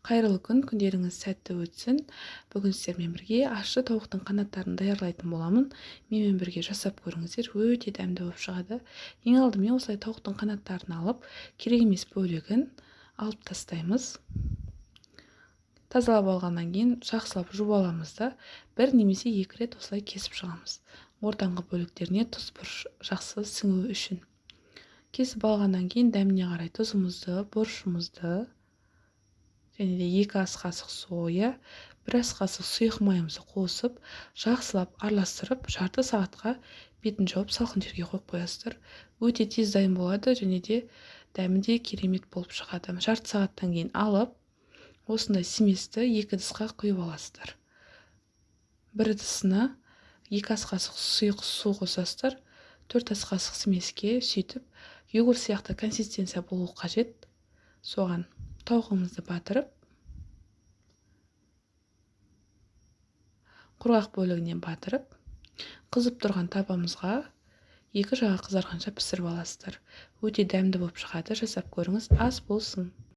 Қайырлы күн, күндеріңіз сәтті өтсін. Бүгін сіздермен бірге ащы тауықтың қанаттарын даярлайтын боламын. Менімен бірге жасап көріңіздер, өте дәмді болып шығады. Ең алдымен осылай тауықтың қанаттарын алып, керек емес бөлігін алып тастаймыз. Тазалап алғаннан кейін жақсылап жуып аламыз да, бір немесе екі рет осылай кесіп шығамыз. Ортаңғы бөліктеріне тұз бұрыш жақсы сіңуі үшін. Кесіп алғаннан кейін дәміне қарай тұзымызды, бұрышымызды және де 2 ас қасық соя, 1 ас қасық сұйық майымызды қосып, жақсылап араластырып, жарты сағатқа бетін жауып салқын жерге қойып қоясыздар. Өте тез дайын болады және де дәмі де керемет болып шығады. Жарты сағаттан кейін алып, осындай сместі 2 ыдысқа құйып аласыздар. Бір ыдысына 2 ас қасық сұйық су қосасыздар. 4 ас қасық смеске сөйтіп йогурт сияқты консистенция болу қажет. Соған тауығымызды батырып, құрғақ бөлігінен батырып, қызып тұрған табамызға 2 жағы қызарғанша пісіріп аласыздар. Өте дәмді болып шығады. Жасап көріңіз, ас болсын.